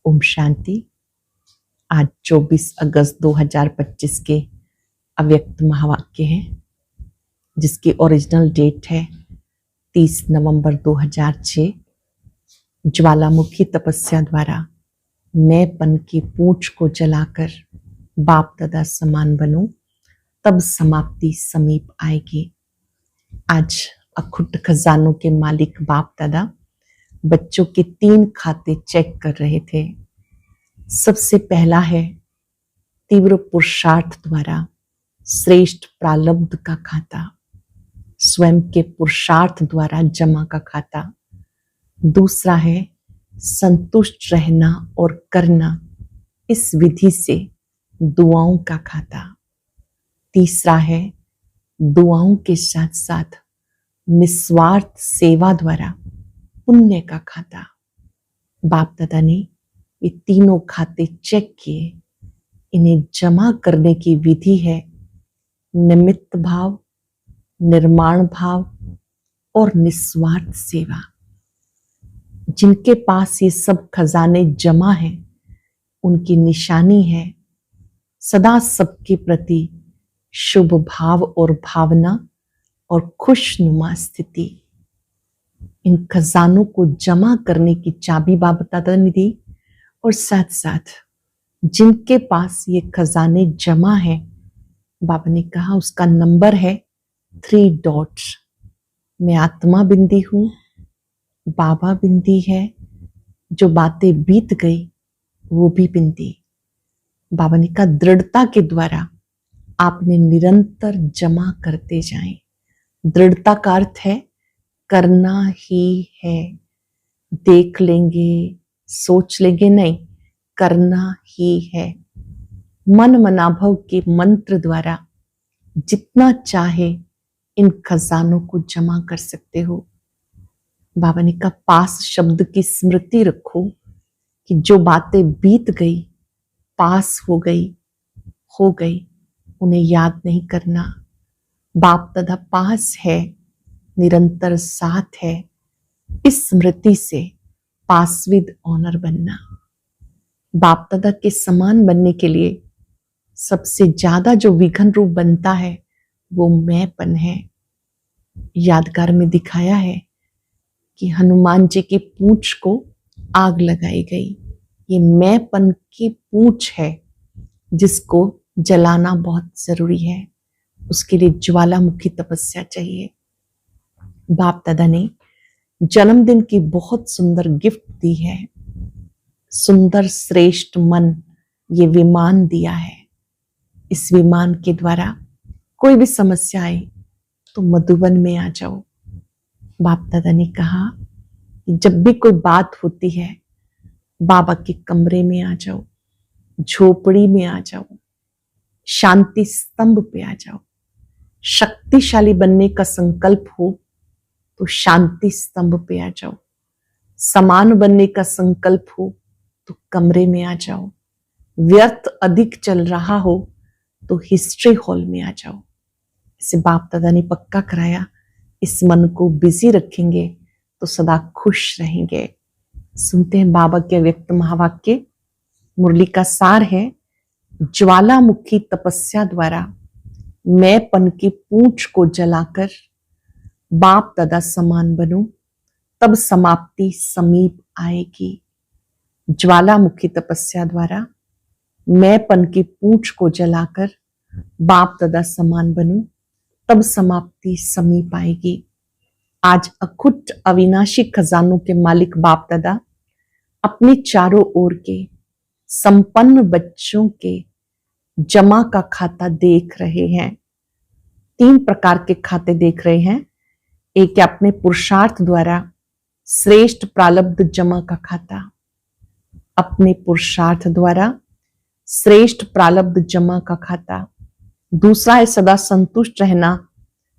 ओम शांति। आज 24 अगस्त 2025 के अव्यक्त महावाक्य हैं, जिसकी ओरिजिनल डेट है 30 नवंबर 2006। ज्वालामुखी तपस्या द्वारा मैंपन की पूंछ को जलाकर बाप दादा समान बनो, तब समाप्ति समीप आएगी। आज अखुट खजानों के मालिक बाप दादा बच्चों के 3 खाते चेक कर रहे थे। सबसे पहला है तीव्र पुरुषार्थ द्वारा श्रेष्ठ प्रारब्ध का खाता, स्वयं के पुरुषार्थ द्वारा जमा का खाता। दूसरा है संतुष्ट रहना और करना, इस विधि से दुआओं का खाता। तीसरा है दुआओं के साथ साथ निस्वार्थ सेवा द्वारा पुण्य का खाता। बाप दादा ने ये तीनों खाते चेक किए। इन्हें जमा करने की विधि है निमित्त भाव, निर्माण भाव और निस्वार्थ सेवा। जिनके पास ये सब खजाने जमा हैं, उनकी निशानी है सदा सबके प्रति शुभ भाव और भावना और खुशनुमा स्थिति। इन खजानों को जमा करने की चाबी बाप दादा ने दी, और साथ साथ जिनके पास ये खजाने जमा है, बाबा ने कहा उसका नंबर है 3 डॉट्स। मैं आत्मा बिंदी हूं, बाबा बिंदी है, जो बातें बीत गई वो भी बिंदी। बाबा ने कहा दृढ़ता के द्वारा आपने निरंतर जमा करते जाएं। दृढ़ता का अर्थ है करना ही है, देख लेंगे सोच लेंगे नहीं, करना ही है। मन मनाभव के मंत्र द्वारा जितना चाहे इन खजानों को जमा कर सकते हो। बाबा ने कहा पास शब्द की स्मृति रखो कि जो बातें बीत गई, पास हो गई, उन्हें याद नहीं करना। बाप दादा पास है, निरंतर साथ है। इस स्मृति से पासविद ऑनर बनना। बाप दादा के समान बनने के लिए सबसे ज्यादा जो विघन रूप बनता है वो मैंपन है। यादगार में दिखाया है कि हनुमान जी की पूंछ को आग लगाई गई। ये मैंपन की पूंछ है जिसको जलाना बहुत जरूरी है। उसके लिए ज्वालामुखी तपस्या चाहिए। बाप दादा ने जन्मदिन की बहुत सुंदर गिफ्ट दी है। सुंदर श्रेष्ठ मन ये विमान दिया है। इस विमान के द्वारा कोई भी समस्या आए तो मधुबन में आ जाओ। बाप दादा ने कहा कि जब भी कोई बात होती है बाबा के कमरे में आ जाओ, झोपड़ी में आ जाओ, शांति स्तंभ पे आ जाओ। शक्तिशाली बनने का संकल्प हो तो शांति स्तंभ पे आ जाओ। समान बनने का संकल्प हो तो कमरे में आ जाओ। व्यर्थ अधिक चल रहा हो तो हिस्ट्री हॉल में आ जाओ। इसे बाप दादा ने पक्का कराया। इस मन को बिजी रखेंगे तो सदा खुश रहेंगे। सुनते हैं बाबा के व्यक्त महावाक्य। मुरली का सार है ज्वालामुखी तपस्या द्वारा मैंपन की पूंछ को जलाकर बाप दादा समान बनो, तब समाप्ति समीप आएगी। ज्वालामुखी तपस्या द्वारा मैंपन की पूंछ को जलाकर बाप दादा समान बनो, तब समाप्ति समीप आएगी। आज अखुट अविनाशी खजानों के मालिक बाप दादा अपने चारों ओर के संपन्न बच्चों के जमा का खाता देख रहे हैं। 3 प्रकार के खाते देख रहे हैं। एक है अपने पुरुषार्थ द्वारा श्रेष्ठ प्रारब्ध जमा का खाता। अपने पुरुषार्थ द्वारा श्रेष्ठ प्रारब्ध जमा का खाता। दूसरा है सदा संतुष्ट रहना,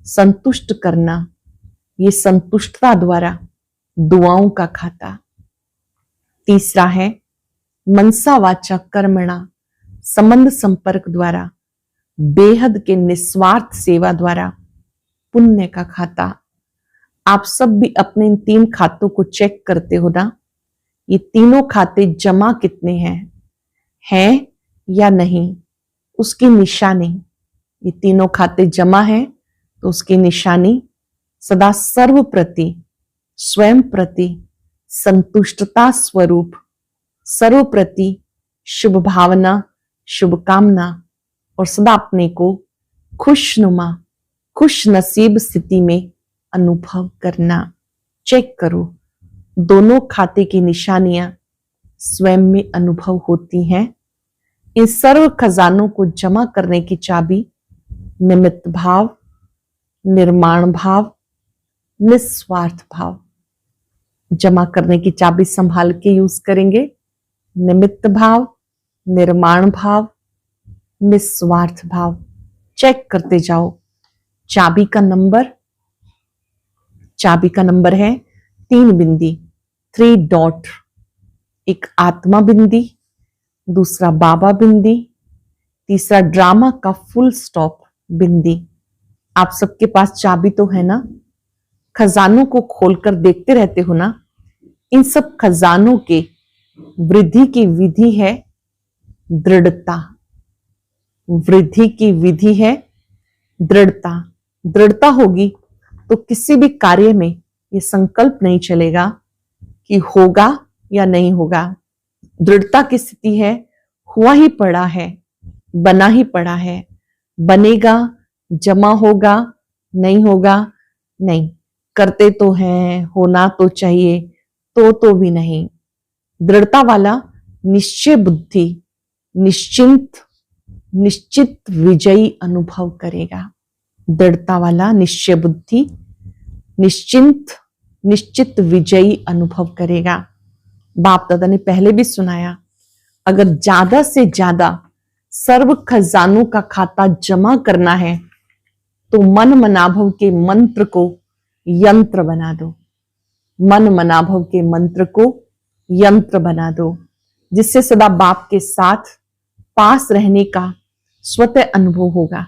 संतुष्ट करना, ये संतुष्टता द्वारा दुआओं का खाता। तीसरा है मनसा वाचा कर्मणा, संबंध संपर्क द्वारा बेहद के निस्वार्थ सेवा द्वारा पुण्य का खाता। आप सब भी अपने इन 3 खातों को चेक करते हो ना ये तीनों खाते जमा कितने हैं या नहीं, उसकी निशानी। ये तीनों खाते जमा हैं तो उसकी निशानी सदा सर्व प्रति, स्वयं प्रति संतुष्टता स्वरूप, सर्व प्रति शुभ भावना, शुभकामना और सदा अपने को खुशनुमा, खुश नसीब स्थिति में अनुभव करना। चेक करो, दोनों खाते की निशानियां स्वयं में अनुभव होती हैं। इन सर्व खजानों को जमा करने की चाबी निमित्त भाव, निर्माण भाव, निस्वार्थ भाव। जमा करने की चाबी संभाल के यूज करेंगे। निमित्त भाव, निर्माण भाव, निस्वार्थ भाव। चेक करते जाओ। चाबी का नंबर है 3 बिंदी, 3 डॉट। एक आत्मा बिंदी, दूसरा बाबा बिंदी, तीसरा ड्रामा का फुल स्टॉप बिंदी। आप सबके पास चाबी तो है ना? खजानों को खोलकर देखते रहते हो ना? इन सब खजानों के वृद्धि की विधि है दृढ़ता। वृद्धि की विधि है दृढ़ता। दृढ़ता होगी तो किसी भी कार्य में ये संकल्प नहीं चलेगा कि होगा या नहीं होगा। दृढ़ता की स्थिति है हुआ ही पड़ा है, बना ही पड़ा है, बनेगा, जमा होगा, नहीं होगा, नहीं, करते तो हैं, होना तो चाहिए, तो भी नहीं। दृढ़ता वाला निश्चय बुद्धि, निश्चित विजयी अनुभव करेगा। दृढ़ता वाला निश्चय बुद्धि निश्चित विजयी अनुभव करेगा। बाप दादा ने पहले भी सुनाया, अगर ज्यादा से ज्यादा सर्व खजानों का खाता जमा करना है तो मन मनाभव के मंत्र को यंत्र बना दो। मन मनाभव के मंत्र को यंत्र बना दो, जिससे सदा बाप के साथ पास रहने का स्वतः अनुभव होगा।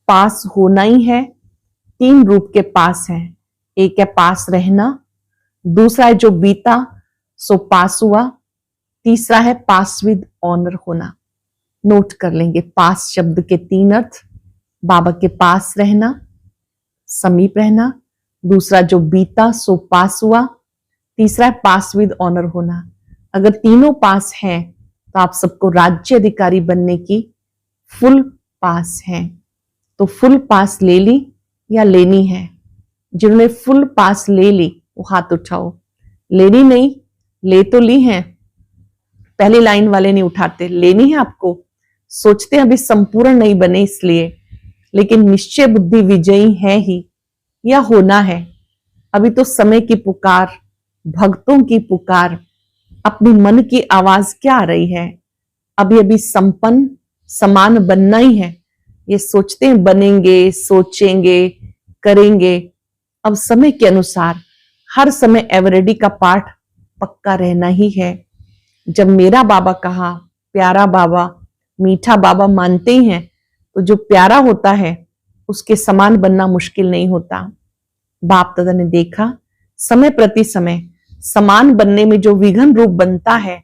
पास होना ही है। 3 रूप के पास है। एक है पास रहना, दूसरा है जो बीता सो पास हुआ, तीसरा है पास विद ऑनर होना। नोट कर लेंगे पास शब्द के 3 अर्थ। बाबा के पास रहना, समीप रहना, दूसरा जो बीता सो पास हुआ, तीसरा है पास विद ऑनर होना। अगर तीनों पास हैं तो आप सबको राज्य अधिकारी बनने की फुल पास है। तो फुल पास ले ली या लेनी है? जिन्होंने फुल पास ले ली वो हाथ उठाओ। लेनी नहीं, ले तो ली है, पहली लाइन वाले नहीं उठाते। लेनी है आपको, सोचते हैं अभी संपूर्ण नहीं बने इसलिए, लेकिन निश्चय बुद्धि विजयी है ही या होना है। अभी तो समय की पुकार, भक्तों की पुकार, अपनी मन की आवाज क्या आ रही है? अभी अभी संपन्न समान बनना ही है। ये सोचते हैं बनेंगे, सोचेंगे, करेंगे। अब समय के अनुसार हर समय एवरेडी का पाठ पक्का रहना ही है। जब मेरा बाबा कहा, प्यारा बाबा, मीठा बाबा मानते ही हैं, तो जो प्यारा होता है उसके समान बनना मुश्किल नहीं होता। बाप दादा ने देखा समय प्रति समय समान बनने में जो विघन रूप बनता है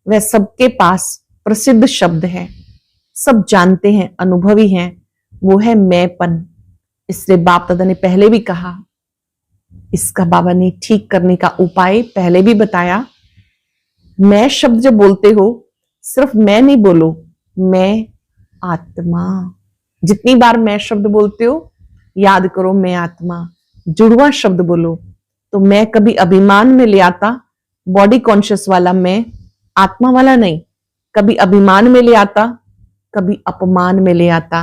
वह सबके पास प्रसिद्ध शब्द है, सब जानते हैं, अनुभवी हैं, वो है मैंपन। इसलिए बाप दादा ने पहले भी कहा, इसका बाबा ने ठीक करने का उपाय पहले भी बताया। मैं शब्द जब बोलते हो सिर्फ मैं नहीं बोलो, मैं आत्मा। जितनी बार मैं शब्द बोलते हो याद करो मैं आत्मा। जुड़वा शब्द बोलो तो मैं कभी अभिमान में ले आता, बॉडी कॉन्शियस वाला मैं, आत्मा वाला नहीं। कभी अभिमान में ले आता, कभी अपमान में ले आता,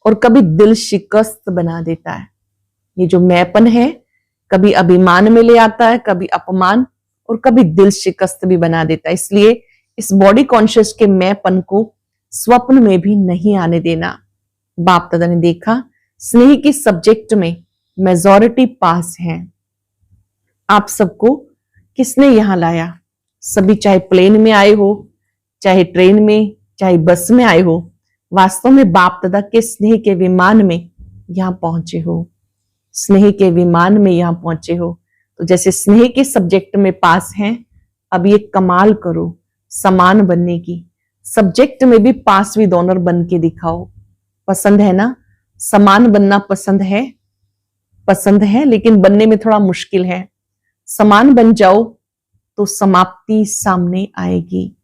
और कभी दिल शिकस्त बना देता है। ये जो मैंपन है कभी अभिमान में ले आता है, कभी अपमान, और कभी दिल शिकस्त भी बना देता है। इसलिए इस बॉडी कॉन्शियस के मैंपन को स्वप्न में भी नहीं आने देना। बाप दादा ने देखा स्नेह की सब्जेक्ट में मेजॉरिटी पास है। आप सबको किसने यहां लाया? सभी चाहे प्लेन में आए हो, चाहे ट्रेन में, चाहे बस में आए हो, वास्तव में बाप दादा के स्नेह के विमान में यहां पहुंचे हो। स्नेह के विमान में यहां पहुंचे हो। तो जैसे स्नेह के सब्जेक्ट में पास हैं, अब ये कमाल करो समान बनने की, सब्जेक्ट में भी पास विद ऑनर बन के दिखाओ। पसंद है ना? समान बनना पसंद है, लेकिन बनने में थोड़ा मुश्किल है। समान बन जाओ तो समाप्ति सामने आएगी।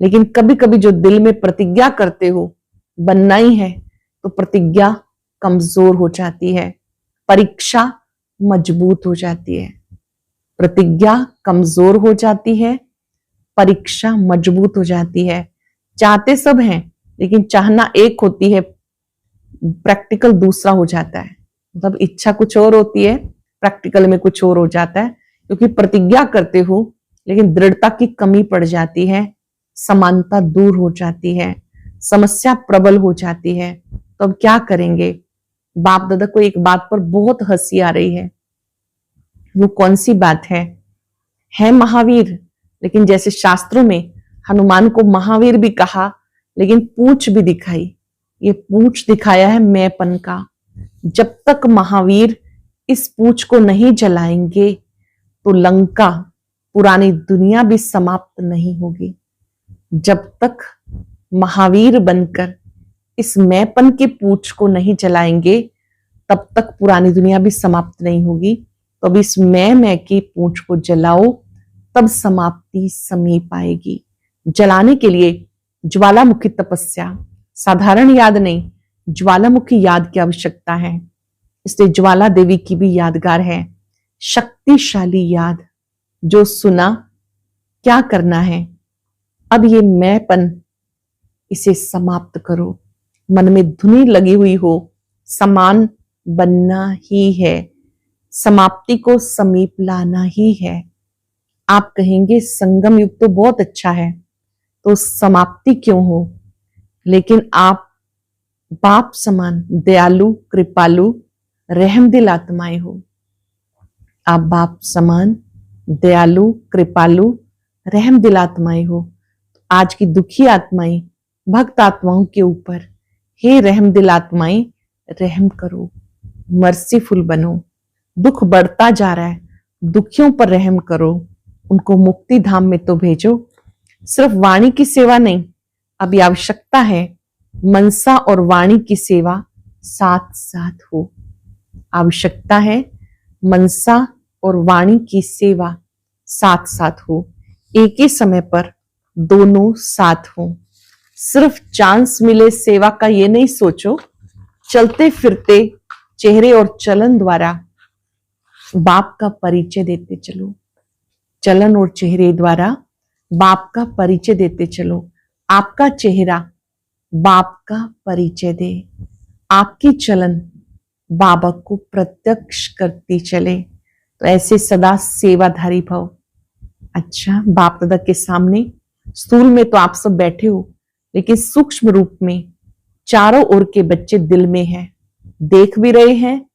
लेकिन कभी कभी जो दिल में प्रतिज्ञा करते हो बनना ही है, तो प्रतिज्ञा कमजोर हो जाती है, परीक्षा मजबूत हो जाती है। प्रतिज्ञा कमजोर हो जाती है, परीक्षा मजबूत हो जाती है। चाहते सब हैं, लेकिन चाहना एक होती है, प्रैक्टिकल दूसरा हो जाता है। मतलब इच्छा कुछ और होती है, प्रैक्टिकल में कुछ और हो जाता है। क्योंकि प्रतिज्ञा करते हो लेकिन दृढ़ता की कमी पड़ जाती है, समानता दूर हो जाती है, समस्या प्रबल हो जाती है। तो अब क्या करेंगे? बाप दादा को एक बात पर बहुत हंसी आ रही है। वो कौन सी बात है महावीर, लेकिन जैसे शास्त्रों में हनुमान को महावीर भी कहा, लेकिन पूंछ भी दिखाई। ये पूंछ दिखाया है मैंपन का। जब तक महावीर इस पूंछ को नहीं जलाएंगे तो लंका, पुरानी दुनिया भी समाप्त नहीं होगी। जब तक महावीर बनकर इस मैंपन के पूंछ को नहीं जलाएंगे, तब तक पुरानी दुनिया भी समाप्त नहीं होगी। तो अब इस मैं की पूंछ को जलाओ, तब समाप्ति समीप आएगी। जलाने के लिए ज्वालामुखी तपस्या, साधारण याद नहीं, ज्वालामुखी याद की आवश्यकता है। इसलिए ज्वाला देवी की भी यादगार है, शक्तिशाली याद। जो सुना, क्या करना है? अब ये मैंपन, इसे समाप्त करो। मन में धुनी लगी हुई हो, समान बनना ही है, समाप्ति को समीप लाना ही है। आप कहेंगे संगम युग तो बहुत अच्छा है, तो समाप्ति क्यों हो? लेकिन आप बाप समान दयालु, कृपालु, रहमदिल आत्माएं हो। आप बाप समान दयालु, कृपालु, रहमदिल आत्माएं हो। आज की दुखी आत्माएं, भक्त आत्माओं के ऊपर, हे रहमदिल आत्माएं, रहम करो, मर्सीफुल बनो। दुख बढ़ता जा रहा है, दुखियों पर रहम करो, उनको मुक्ति धाम में तो भेजो। सिर्फ वाणी की सेवा नहीं, अभी आवश्यकता है मनसा और वाणी की सेवा साथ साथ हो। आवश्यकता है मनसा और वाणी की सेवा साथ साथ हो, एक ही समय पर दोनों साथ हो। सिर्फ चांस मिले सेवा का ये नहीं सोचो, चलते फिरते चेहरे और चलन द्वारा बाप का परिचय देते चलो। चलन और चेहरे द्वारा बाप का परिचय देते चलो। आपका चेहरा बाप का परिचय दे, आपकी चलन बाबा को प्रत्यक्ष करती चले। तो ऐसे सदा सेवाधारी भव। अच्छा, बाप दादा के सामने स्थूल में तो आप सब बैठे हो, लेकिन सूक्ष्म रूप में चारों ओर के बच्चे दिल में हैं, देख भी रहे हैं,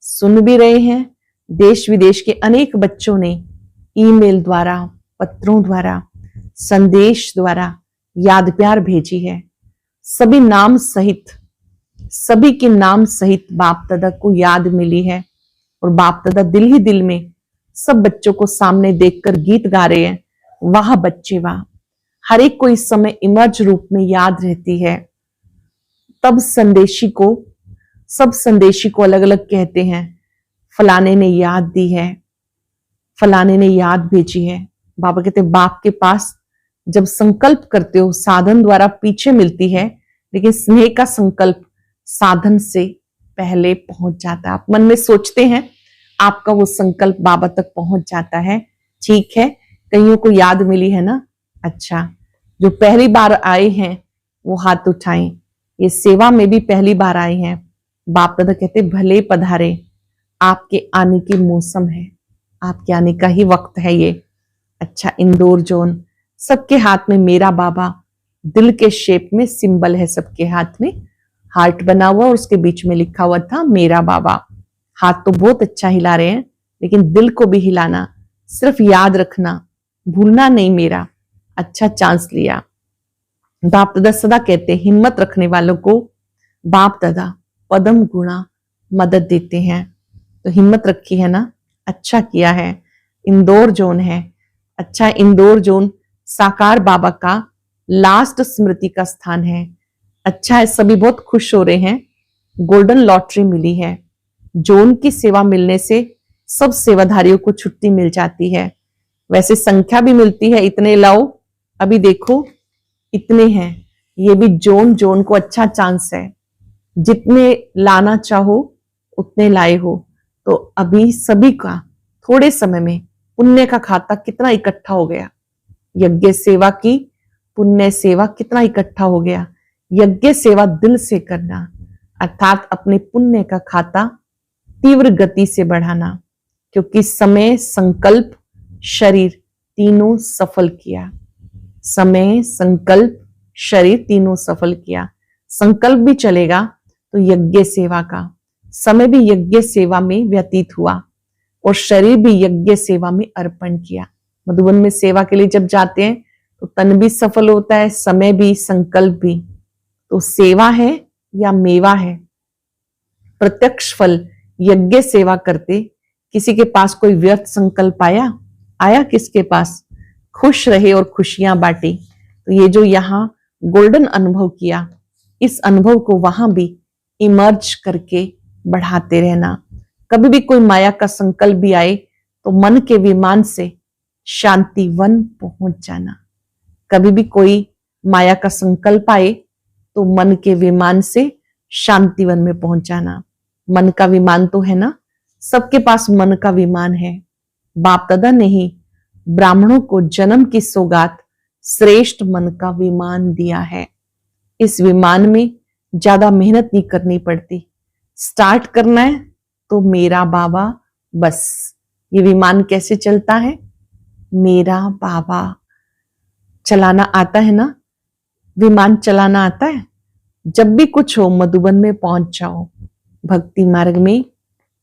सुन भी रहे हैं। देश विदेश के अनेक बच्चों ने ईमेल द्वारा, पत्रों द्वारा, संदेश द्वारा याद प्यार भेजी है। सभी नाम सहित, सभी के नाम सहित बाप दादा को याद मिली है। और बाप दादा दिल ही दिल में सब बच्चों को सामने देखकर गीत गा रहे हैं, वाह बच्चे वाह। हर एक को इस समय इमर्ज रूप में याद रहती है। तब संदेशी को, सब संदेशी को अलग अलग कहते हैं, फलाने ने याद दी है, फलाने ने याद भेजी है। बाबा कहते बाप के पास जब संकल्प करते हो, साधन द्वारा पीछे मिलती है, लेकिन स्नेह का संकल्प साधन से पहले पहुंच जाता है। आप मन में सोचते हैं, आपका वो संकल्प बाबा तक पहुंच जाता है। ठीक है, कईयों को याद मिली है ना? अच्छा, जो पहली बार आए हैं वो हाथ उठाएं। ये सेवा में भी पहली बार आए हैं। बाप दादा कहते भले पधारे, आपके आने की मौसम है, आपके आने का ही वक्त है ये। अच्छा, इंदौर जोन, सबके हाथ में मेरा बाबा, दिल के शेप में सिंबल है, सबके हाथ में हार्ट बना हुआ और उसके बीच में लिखा हुआ था मेरा बाबा। हाथ तो बहुत अच्छा हिला रहे हैं, लेकिन दिल को भी हिलाना, सिर्फ याद रखना, भूलना नहीं मेरा। अच्छा चांस लिया। बाप दादा सदा कहते हिम्मत रखने वालों को बाप दादा पदम गुणा मदद देते हैं। तो हिम्मत रखी है ना, अच्छा किया है। इंदौर जोन है, अच्छा, इंदौर जोन साकार बाबा का लास्ट स्मृति का स्थान है। अच्छा है, सभी बहुत खुश हो रहे हैं, गोल्डन लॉटरी मिली है। जोन की सेवा मिलने से सब सेवाधारियों को छुट्टी मिल जाती है। वैसे संख्या भी मिलती है, इतने लाओ, अभी देखो इतने हैं। ये भी जोन जोन को अच्छा चांस है, जितने लाना चाहो उतने लाए हो। तो अभी सभी का थोड़े समय में पुण्य का खाता कितना इकट्ठा हो गया, यज्ञ सेवा की पुण्य सेवा कितना इकट्ठा हो गया। यज्ञ सेवा दिल से करना, अर्थात अपने पुण्य का खाता तीव्र गति से बढ़ाना, क्योंकि समय, संकल्प, शरीर तीनों सफल किया। समय, संकल्प, शरीर तीनों सफल किया। संकल्प भी चलेगा तो यज्ञ सेवा का, समय भी यज्ञ सेवा में व्यतीत हुआ और शरीर भी यज्ञ सेवा में अर्पण किया। मधुबन में सेवा के लिए जब जाते हैं तो तन भी सफल होता है, समय भी, संकल्प भी। तो सेवा है या मेवा है, प्रत्यक्ष फल यज्ञ सेवा करते। किसी के पास कोई व्यर्थ संकल्प आया किसके पास? खुश रहे और खुशियां बांटी। तो ये जो यहाँ गोल्डन अनुभव किया, इस अनुभव को वहां भी इमर्ज करके बढ़ाते रहना। कभी भी कोई माया का संकल्प भी आए तो मन के विमान से शांतिवन पहुंच जाना। कभी भी कोई माया का संकल्प आए तो मन के विमान से शांतिवन में पहुंच जाना। मन का विमान तो है ना, सबके पास मन का विमान है। बाप दादा ने ही ब्राह्मणों को जन्म की सौगात श्रेष्ठ मन का विमान दिया है। इस विमान में ज्यादा मेहनत नहीं करनी पड़ती, स्टार्ट करना है तो मेरा बाबा बस। ये विमान कैसे चलता है? मेरा बाबा चलाना आता है ना, विमान चलाना आता है। जब भी कुछ हो मधुबन में पहुंच जाओ। भक्ति मार्ग में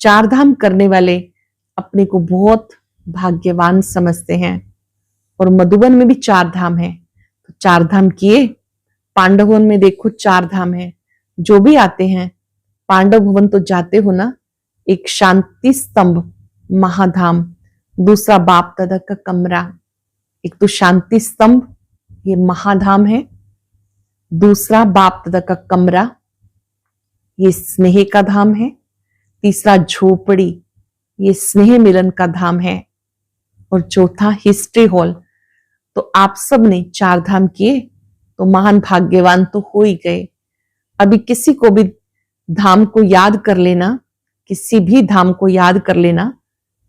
चार धाम करने वाले अपने को बहुत भाग्यवान समझते हैं, और मधुबन में भी चार धाम है। तो चार धाम किए। पांडव भवन में देखो चार धाम है। जो भी आते हैं पांडव भवन तो जाते हो ना। एक शांति स्तंभ महाधाम, दूसरा बाप दादा का कमरा। एक तो शांति स्तंभ ये महाधाम है, दूसरा बाप दादा का कमरा ये स्नेह का धाम है, तीसरा झोपड़ी ये स्नेह मिलन का धाम है, और चौथा हिस्ट्री हॉल। तो आप सब ने चार धाम किए तो महान भाग्यवान तो हो ही गए। अभी किसी को भी धाम को याद कर लेना, किसी भी धाम को याद कर लेना।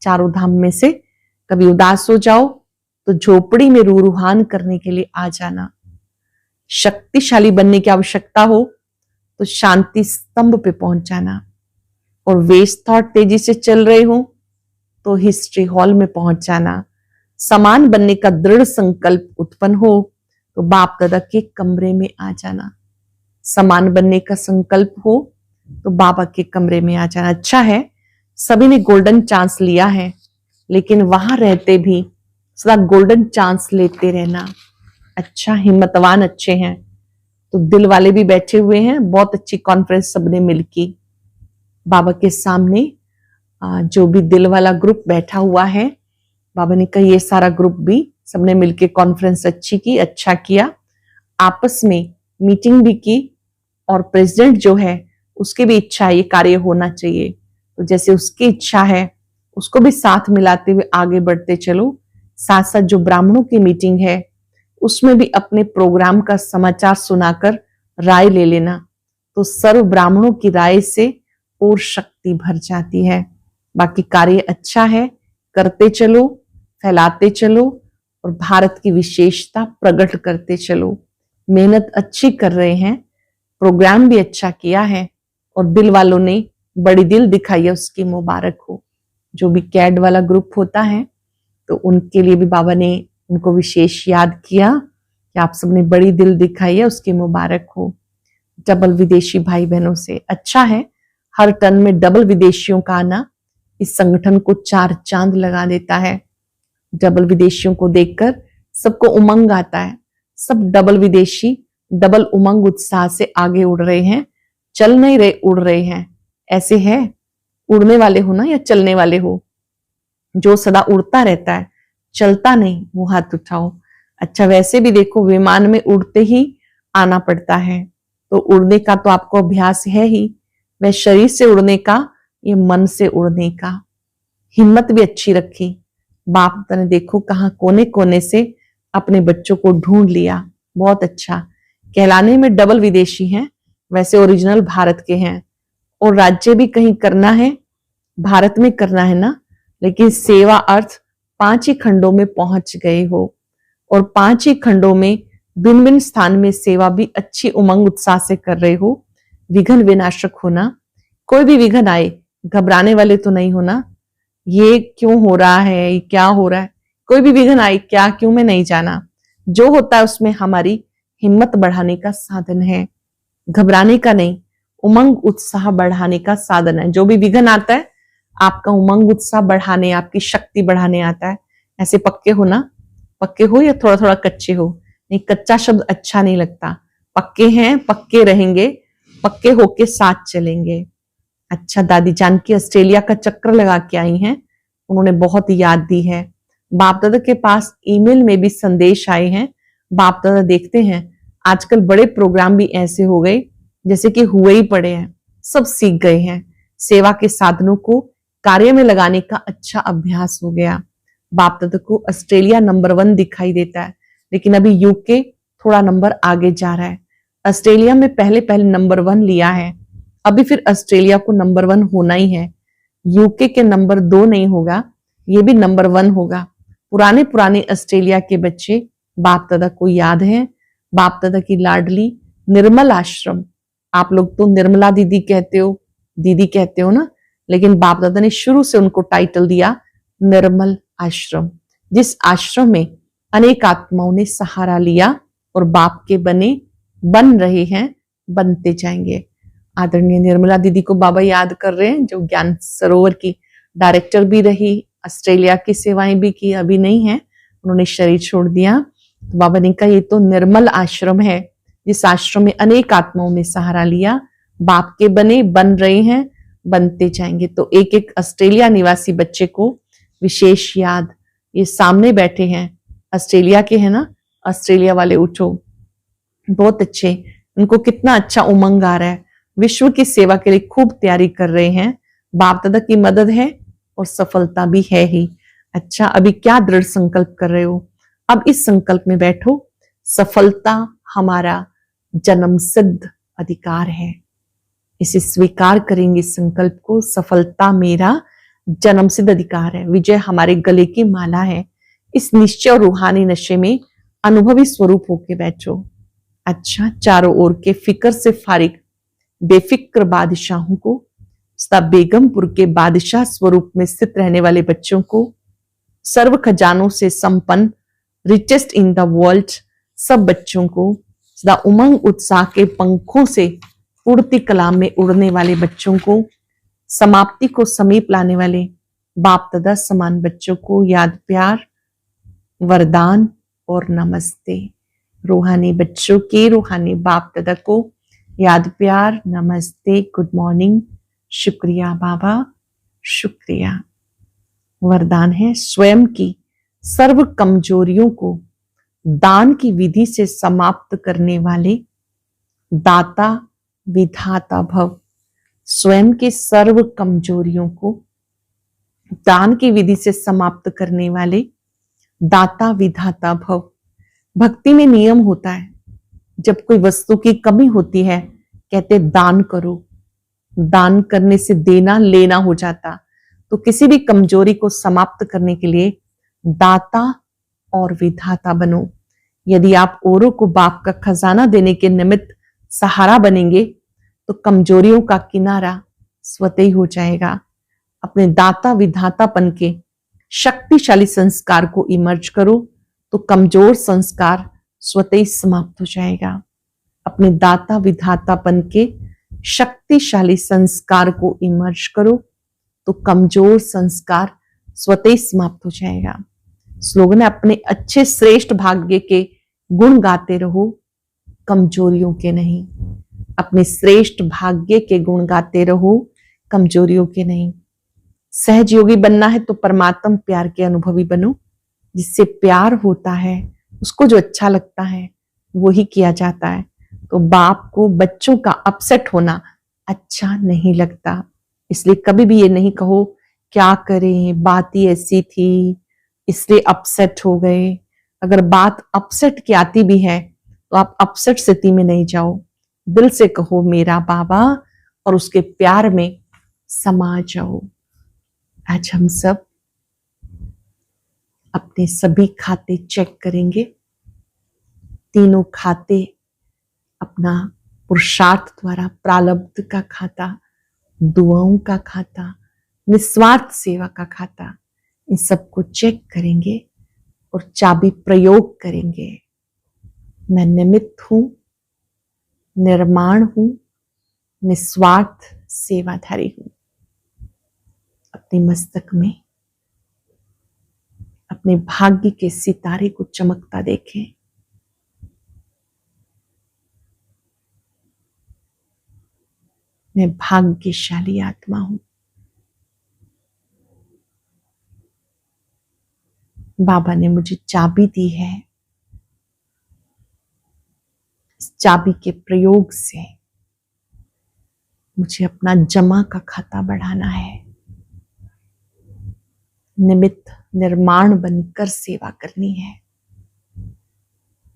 चारों धाम में से कभी उदास हो जाओ तो झोपड़ी में रूहान करने के लिए आ जाना। शक्तिशाली बनने की आवश्यकता हो तो शांति स्तंभ पे पहुंच जाना, और वेस्ट थॉट तेजी से चल रहे हो तो हिस्ट्री हॉल में पहुंच जाना। समान बनने का दृढ़ संकल्प उत्पन्न हो तो बाप दादा के कमरे में आ जाना। समान बनने का संकल्प हो तो बाबा के कमरे में आ जाना। अच्छा है, सभी ने गोल्डन चांस लिया है, लेकिन वहां रहते भी सदा गोल्डन चांस लेते रहना। अच्छा, हिम्मतवान अच्छे हैं तो दिल वाले भी बैठे हुए हैं। बहुत अच्छी कॉन्फ्रेंस सबने मिलकी बाबा के सामने। जो भी दिल वाला ग्रुप बैठा हुआ है, बाबा ने कहा ये सारा ग्रुप भी सबने मिलके कॉन्फ्रेंस अच्छी की, अच्छा किया। आपस में मीटिंग भी की, और प्रेसिडेंट जो है उसकी भी इच्छा है ये कार्य होना चाहिए। तो जैसे उसकी इच्छा है उसको भी साथ मिलाते हुए आगे बढ़ते चलो। साथ साथ जो ब्राह्मणों की मीटिंग है उसमें भी अपने प्रोग्राम का समाचार सुनाकर राय ले लेना। तो सर्व ब्राह्मणों की राय से और शक्ति भर जाती है। बाकी कार्य अच्छा है, करते चलो, फैलाते चलो, और भारत की विशेषता प्रकट करते चलो। मेहनत अच्छी कर रहे हैं, प्रोग्राम भी अच्छा किया है, और दिल वालों ने बड़ी दिल दिखाई है, उसकी मुबारक हो। जो भी कैड वाला ग्रुप होता है तो उनके लिए भी बाबा ने उनको विशेष याद किया कि आप सबने बड़ी दिल दिखाई है, उसकी मुबारक हो। डबल विदेशी भाई बहनों से अच्छा है, हर टर्न में डबल विदेशियों का आना इस संगठन को चार चांद लगा देता है। डबल विदेशियों को देखकर सबको उमंग आता है। सब डबल विदेशी डबल उमंग उत्साह से आगे उड़ रहे हैं, चल नहीं रहे, उड़ रहे हैं। ऐसे है, उड़ने वाले हो ना या चलने वाले हो? जो सदा उड़ता रहता है चलता नहीं वो हाथ उठाओ। अच्छा, वैसे भी देखो विमान में उड़ते ही आना पड़ता है, तो उड़ने का तो आपको अभ्यास है ही, वह शरीर से उड़ने का, ये मन से उड़ने का। हिम्मत भी अच्छी रखी। बाप ने देखो कहाँ कोने कोने से अपने बच्चों को ढूंढ लिया। बहुत अच्छा, कहलाने में डबल विदेशी हैं, वैसे ओरिजिनल भारत के हैं। और राज्य भी कहीं करना है, भारत में करना है ना, लेकिन सेवा अर्थ 5 ही खंडों में पहुंच गए हो, और 5 ही खंडों में भिन्न भिन्न स्थान में सेवा भी अच्छी उमंग उत्साह से कर रहे हो। विघ्न विनाशक होना, कोई भी विघ्न आए घबराने वाले तो नहीं होना, ये क्यों हो रहा है, ये क्या हो रहा है, कोई भी विघ्न आए क्या क्यों में नहीं जाना। जो होता है उसमें हमारी हिम्मत बढ़ाने का साधन है, घबराने का नहीं, उमंग उत्साह बढ़ाने का साधन है। जो भी विघ्न आता है आपका उमंग उत्साह बढ़ाने, आपकी शक्ति बढ़ाने आता है। ऐसे पक्के हो ना, पक्के हो या थोड़ा थोड़ा कच्चे हो, नहीं कच्चा शब्द अच्छा नहीं लगता, पक्के हैं, पक्के रहेंगे, पक्के होके साथ चलेंगे। अच्छा, दादी जानकी ऑस्ट्रेलिया का चक्कर लगा के आई हैं, उन्होंने बहुत याद दी है। बाप दादा के पास ईमेल में भी संदेश आए हैं। बाप दादा देखते हैं आजकल बड़े प्रोग्राम भी ऐसे हो गए जैसे कि हुए ही पड़े हैं, सब सीख गए हैं। सेवा के साधनों को कार्य में लगाने का अच्छा अभ्यास हो गया। बाप दादा को ऑस्ट्रेलिया नंबर 1 दिखाई देता है, लेकिन अभी यूके थोड़ा नंबर आगे जा रहा है। ऑस्ट्रेलिया में पहले पहले नंबर 1 लिया है, अभी फिर ऑस्ट्रेलिया को नंबर 1 होना ही है। यूके के नंबर 2 नहीं होगा, ये भी नंबर 1 होगा। पुराने पुराने ऑस्ट्रेलिया के बच्चे बाप दादा को याद है। बाप दादा की लाडली निर्मल आश्रम, आप लोग तो निर्मला दीदी कहते हो, दीदी कहते हो ना, लेकिन बाप दादा ने शुरू से उनको टाइटल दिया निर्मल आश्रम, जिस आश्रम में अनेक आत्माओं ने सहारा लिया और बाप के बन रहे हैं, बनते जाएंगे। आदरणीय निर्मला दीदी को बाबा याद कर रहे हैं, जो ज्ञान सरोवर की डायरेक्टर भी रही, ऑस्ट्रेलिया की सेवाएं भी की, अभी नहीं है, उन्होंने शरीर छोड़ दिया। तो बाबा ने कहा ये तो निर्मल आश्रम है, जिस आश्रम में अनेक आत्माओं ने सहारा लिया, बाप के बन रहे हैं, बनते जाएंगे। तो एक एक ऑस्ट्रेलिया निवासी बच्चे को विशेष याद। ये सामने बैठे हैं, ऑस्ट्रेलिया के हैं ना, ऑस्ट्रेलिया वाले उठो, बहुत अच्छे, उनको कितना अच्छा उमंग आ रहा है, विश्व की सेवा के लिए खूब तैयारी कर रहे हैं। बाप दादा की मदद है और सफलता भी है ही। अच्छा, अभी क्या दृढ़ संकल्प कर रहे हो? अब इस संकल्प में बैठो, सफलता हमारा जन्म सिद्ध अधिकार है, इसे स्वीकार करेंगे इस संकल्प को। सफलता मेरा जन्म सिद्ध अधिकार है, विजय हमारे गले की माला है। इस निश्चय और रूहानी नशे में अनुभवी स्वरूप होके बैठो। अच्छा, चारों ओर के फिक्र से फारिग बेफिक्र बादशाहों को, सदा बेगमपुर के बादशाह स्वरूप में स्थित रहने वाले बच्चों को, सर्व खजानों से संपन्न रिचेस्ट इन द वर्ल्ड सब बच्चों को, सदा उमंग उत्साह के पंखों से उड़ती कलाम में उड़ने वाले बच्चों को, समाप्ति को समीप लाने वाले बाप दादा समान बच्चों को याद, प्यार, वरदान और नमस्ते। रूहानी बच्चों के रूहानी बाप दादा को याद, प्यार, नमस्ते, गुड मॉर्निंग, शुक्रिया बाबा, शुक्रिया। वरदान है, स्वयं की सर्व कमजोरियों को दान की विधि से समाप्त करने वाले दाता विधाता भव। स्वयं के सर्व कमजोरियों को दान की विधि से समाप्त करने वाले दाता विधाता भव। भक्ति में नियम होता है, जब कोई वस्तु की कमी होती है कहते दान करो, दान करने से देना लेना हो जाता। तो किसी भी कमजोरी को समाप्त करने के लिए दाता और विधाता बनो। यदि आप औरों को बाप का खजाना देने के निमित्त सहारा बनेंगे तो कमजोरियों का किनारा स्वतः ही हो जाएगा। अपने दाता विधातापन के शक्तिशाली संस्कार को इमर्ज करो तो कमजोर संस्कार स्वतः ही समाप्त हो जाएगा। अपने दाता विधातापन के शक्तिशाली संस्कार को इमर्ज करो तो कमजोर संस्कार स्वतः ही समाप्त हो जाएगा। स्लोगन है, अपने अच्छे श्रेष्ठ भाग्य के गुण गाते रहो, कमजोरियों के नहीं। अपने श्रेष्ठ भाग्य के गुण गाते रहो, कमजोरियों के नहीं। सहज योगी बनना है तो परमात्म प्यार के अनुभवी बनो। जिससे प्यार होता है, उसको जो अच्छा लगता है वो ही किया जाता है। तो बाप को बच्चों का अपसेट होना अच्छा नहीं लगता, इसलिए कभी भी ये नहीं कहो क्या करें, बात ही ऐसी थी इसलिए अपसेट हो गए। अगर बात अपसेट की आती भी है तो आप अपसेट स्थिति में नहीं जाओ, दिल से कहो मेरा बाबा और उसके प्यार में समा जाओ। आज हम सब अपने सभी खाते चेक करेंगे। तीनों खाते अपना पुरुषार्थ द्वारा प्रारब्ध का खाता, दुआओं का खाता, निस्वार्थ सेवा का खाता, इन सबको चेक करेंगे और चाबी प्रयोग करेंगे। मैं निमित्त हूं, निर्माण हूं, निस्वार्थ सेवाधारी हूं। अपने मस्तक में अपने भाग्य के सितारे को चमकता देखें। मैं भाग्यशाली आत्मा हूं। बाबा ने मुझे चाबी दी है। इस चाबी के प्रयोग से मुझे अपना जमा का खाता बढ़ाना है, निमित्त निर्माण बनकर सेवा करनी है,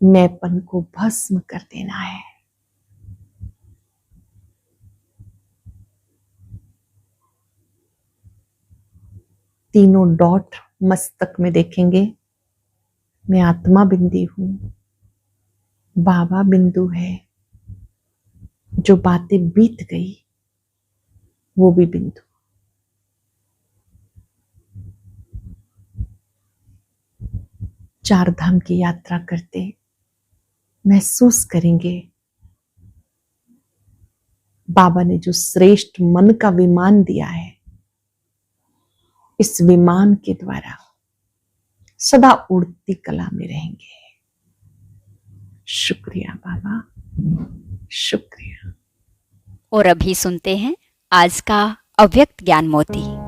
मैंपन को भस्म कर देना है। तीनों डॉट मस्तक में देखेंगे। मैं आत्मा बिंदु हूं, बाबा बिंदु है। जो बातें बीत गई वो भी बिंदु। चार धाम की यात्रा करते महसूस करेंगे बाबा ने जो श्रेष्ठ मन का विमान दिया है, इस विमान के द्वारा सदा उड़ती कला में रहेंगे। शुक्रिया बाबा, शुक्रिया। और अभी सुनते हैं आज का अव्यक्त ज्ञान मोती।